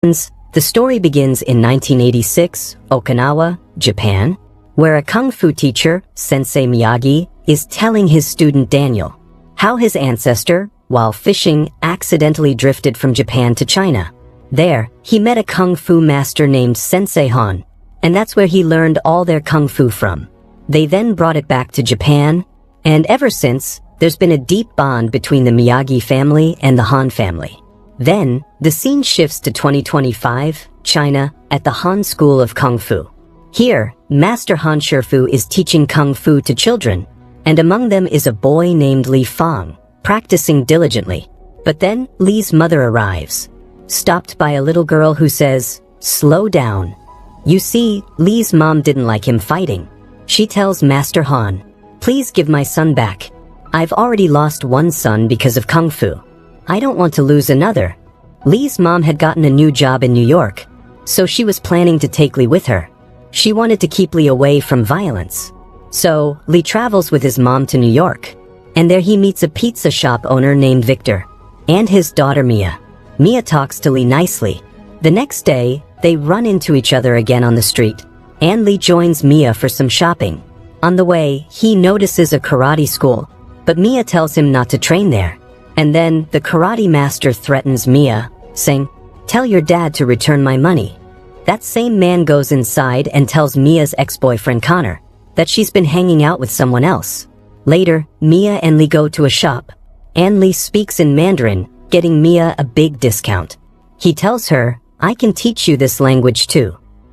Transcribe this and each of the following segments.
The story begins in 1986, Okinawa, Japan, where a kung fu teacher, Sensei Miyagi, is telling his student Daniel how his ancestor, while fishing, accidentally drifted from Japan to China. There, he met a kung fu master named Sensei Han, and that's where he learned all their kung fu from. They then brought it back to Japan, and ever since, there's been a deep bond between the Miyagi family and the Han family. Then, the scene shifts to 2025, China, at the Han School of Kung Fu. Here, Master Han Shifu is teaching Kung Fu to children, and among them is a boy named Li Fong, practicing diligently. But then, Li's mother arrives, stopped by a little girl who says, "Slow down." You see, Li's mom didn't like him fighting. She tells Master Han, "Please give my son back. I've already lost one son because of Kung Fu. I don't want to lose another." Li's mom had gotten a new job in New York, so she was planning to take Li with her. She wanted to keep Li away from violence. So, Li travels with his mom to New York, and there he meets a pizza shop owner named Victor, and his daughter Mia. Mia talks to Li nicely. The next day, they run into each other again on the street, and Li joins Mia for some shopping. On the way, he notices a karate school, but Mia tells him not to train there. And then, the karate master threatens Mia, saying, "Tell your dad to return my money." That same man goes inside and tells Mia's ex-boyfriend Connor that she's been hanging out with someone else. Later, Mia and Li go to a shop, and Li speaks in Mandarin, getting Mia a big discount. He tells her, "I can teach you this language too."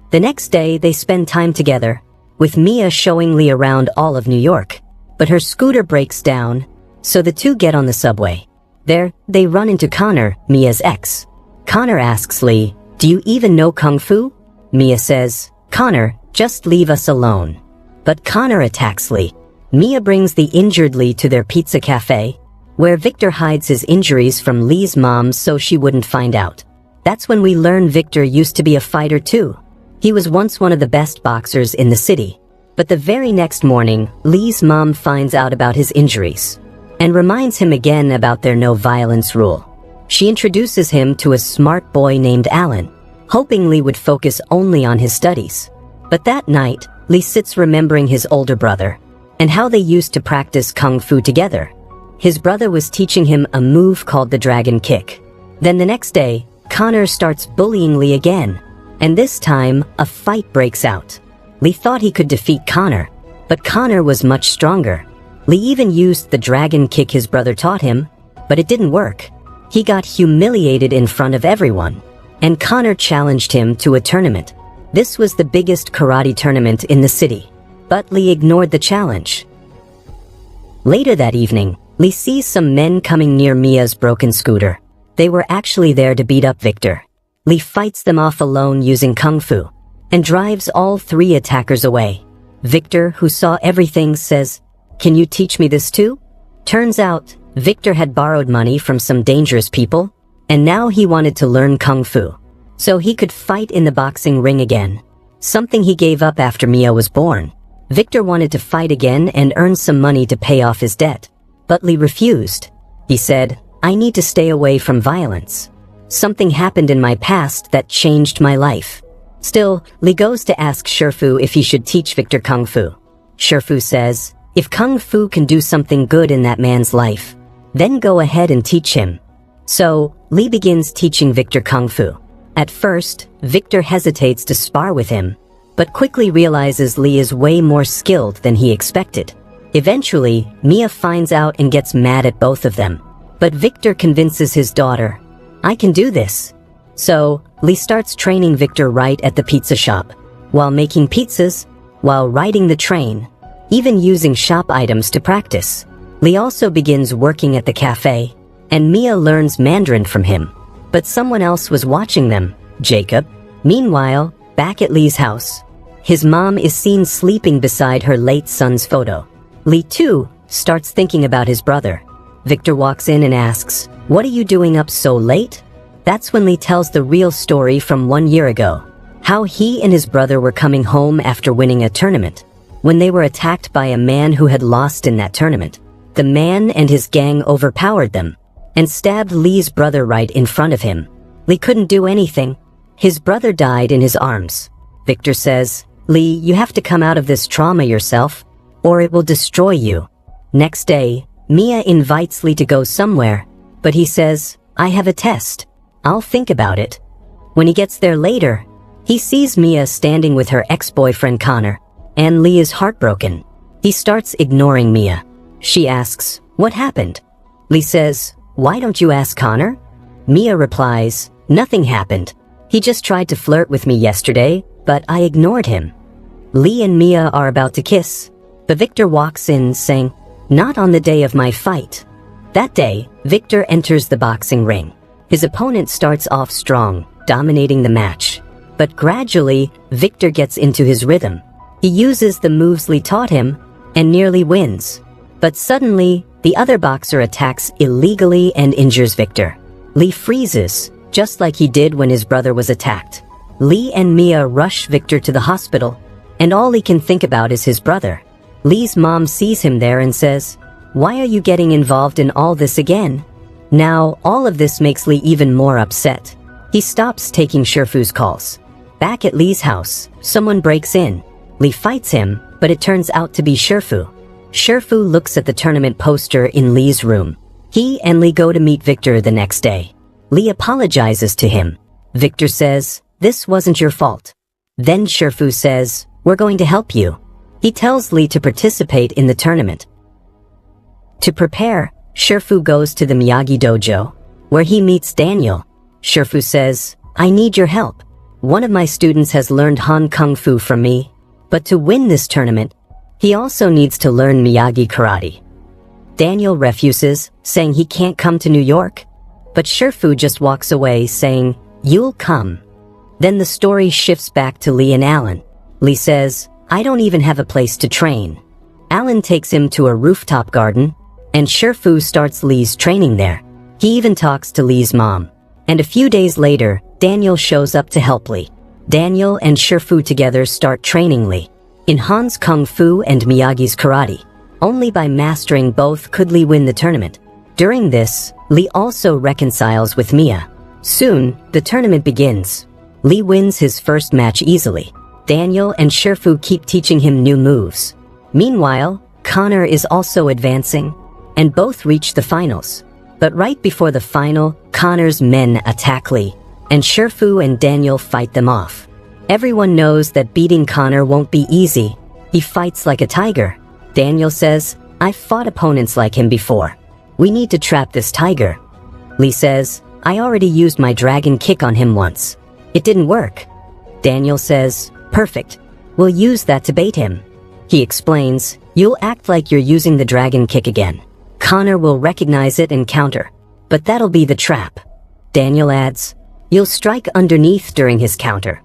The next day, they spend time together, with Mia showing Li around all of New York. But her scooter breaks down, so the two get on the subway. There, they run into Connor, Mia's ex. Connor asks Li, "Do you even know Kung Fu?" Mia says, "Connor, just leave us alone." But Connor attacks Li. Mia brings the injured Li to their pizza cafe, where Victor hides his injuries from Li's mom so she wouldn't find out. That's when we learn Victor used to be a fighter too. He was once one of the best boxers in the city. But the very next morning, Li's mom finds out about his injuries and reminds him again about their no violence rule. She introduces him to a smart boy named Alan, hoping Li would focus only on his studies. But that night, Li sits remembering his older brother and how they used to practice Kung Fu together. His brother was teaching him a move called the Dragon Kick. Then the next day, Connor starts bullying Li again, and this time, a fight breaks out. Li thought he could defeat Connor, but Connor was much stronger. Li even used the dragon kick his brother taught him, but it didn't work. He got humiliated in front of everyone, and Connor challenged him to a tournament. This was the biggest karate tournament in the city, but Li ignored the challenge. Later that evening, Li sees some men coming near Mia's broken scooter. They were actually there to beat up Victor. Li fights them off alone using Kung Fu, and drives all three attackers away. Victor, who saw everything, says, "Can you teach me this too?" Turns out, Victor had borrowed money from some dangerous people, and now he wanted to learn Kung Fu, so he could fight in the boxing ring again, something he gave up after Mia was born. Victor wanted to fight again and earn some money to pay off his debt, but Li refused. He said, "I need to stay away from violence. Something happened in my past that changed my life." Still, Li goes to ask Shifu if he should teach Victor Kung Fu. Shifu says, "If Kung Fu can do something good in that man's life, then go ahead and teach him." So, Li begins teaching Victor Kung Fu. At first, Victor hesitates to spar with him, but quickly realizes Li is way more skilled than he expected. Eventually, Mia finds out and gets mad at both of them. But Victor convinces his daughter, "I can do this." So, Li starts training Victor right at the pizza shop, while making pizzas, while riding the train, even using shop items to practice. Li also begins working at the cafe, and Mia learns Mandarin from him. But someone else was watching them, Jacob. Meanwhile, back at Li's house, his mom is seen sleeping beside her late son's photo. Li too starts thinking about his brother. Victor walks in and asks, "What are you doing up so late?" That's when Li tells the real story from 1 year ago, how he and his brother were coming home after winning a tournament, when they were attacked by a man who had lost in that tournament. The man and his gang overpowered them, and stabbed Li's brother right in front of him. Li couldn't do anything, His brother died in his arms. Victor says, Li, you have to come out of this trauma yourself, or it will destroy you. Next day, Mia invites Li to go somewhere, but he says, I have a test. I'll think about it. When he gets there later, he sees Mia standing with her ex-boyfriend Connor, and Li is heartbroken. He starts ignoring Mia. She asks, what happened? Li says, why don't you ask Connor? Mia replies, nothing happened. He just tried to flirt with me yesterday, but I ignored him. Li and Mia are about to kiss, but Victor walks in saying, not on the day of my fight. That day, Victor enters the boxing ring. His opponent starts off strong, dominating the match. But gradually, Victor gets into his rhythm. He uses the moves Li taught him and nearly wins. But suddenly, the other boxer attacks illegally and injures Victor. Li freezes, just like he did when his brother was attacked. Li and Mia rush Victor to the hospital, and all he can think about is his brother. Li's mom sees him there and says, why are you getting involved in all this again? Now, all of this makes Li even more upset. He stops taking Shifu's calls. Back at Li's house, someone breaks in. Li fights him, but it turns out to be Shifu. Shifu looks at the tournament poster in Li's room. He and Li go to meet Victor the next day. Li apologizes to him. Victor says, this wasn't your fault. Then Shifu says, we're going to help you. He tells Li to participate in the tournament. To prepare, Shifu goes to the Miyagi dojo, where he meets Daniel. Shifu says, I need your help. One of my students has learned Han Kung Fu from me, but to win this tournament, he also needs to learn Miyagi karate. Daniel refuses, saying he can't come to New York, but Shifu just walks away saying, you'll come. Then the story shifts back to Li and Alan. Li says, I don't even have a place to train. Alan takes him to a rooftop garden, and Shifu starts Li's training there. He even talks to Li's mom. And a few days later, Daniel shows up to help Li. Daniel and Shifu together start training Li in Han's Kung Fu and Miyagi's karate. Only by mastering both could Li win the tournament. During this, Li also reconciles with Mia. Soon, the tournament begins. Li wins his first match easily. Daniel and Shifu keep teaching him new moves. Meanwhile, Connor is also advancing, and both reach the finals. But right before the final, Connor's men attack Li, and Shifu and Daniel fight them off. Everyone knows that beating Connor won't be easy. He fights like a tiger. Daniel says, I've fought opponents like him before. We need to trap this tiger. Li says, I already used my dragon kick on him once. It didn't work. Daniel says, perfect. We'll use that to bait him. He explains, you'll act like you're using the dragon kick again. Connor will recognize it and counter, but that'll be the trap. Daniel adds, you'll strike underneath during his counter.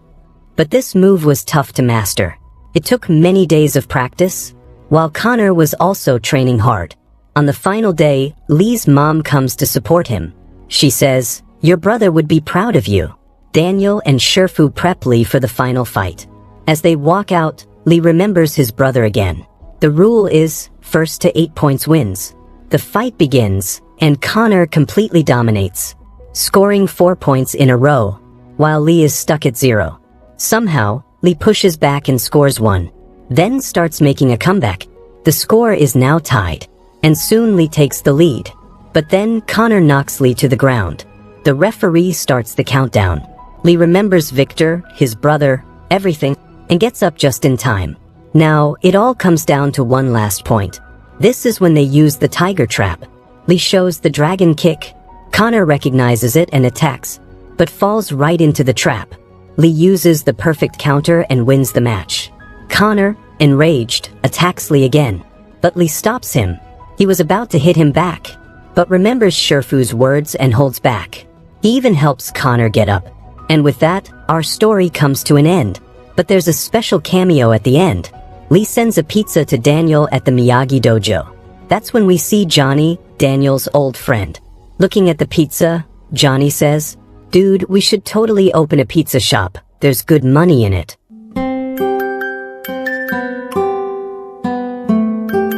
But this move was tough to master. It took many days of practice, while Connor was also training hard. On the final day, Li's mom comes to support him. She says, your brother would be proud of you. Daniel and Shifu prep Li for the final fight. As they walk out, Li remembers his brother again. The rule is, first to 8 points wins. The fight begins, and Connor completely dominates, scoring 4 points in a row, while Li is stuck at 0. Somehow, Li pushes back and scores 1, then starts making a comeback. The score is now tied, and soon Li takes the lead. But then Connor knocks Li to the ground. The referee starts the countdown. Li remembers Victor, his brother, everything, and gets up just in time. Now, it all comes down to one last point. This is when they use the tiger trap. Li shows the dragon kick. Connor recognizes it and attacks, but falls right into the trap. Li uses the perfect counter and wins the match. Connor, enraged, attacks Li again, but Li stops him. He was about to hit him back, but remembers Shifu's words and holds back. He even helps Connor get up. And with that, our story comes to an end. But there's a special cameo at the end. Li sends a pizza to Daniel at the Miyagi dojo. That's when we see Johnny, Daniel's old friend. Looking at the pizza, Johnny says, dude, we should totally open a pizza shop. There's good money in it.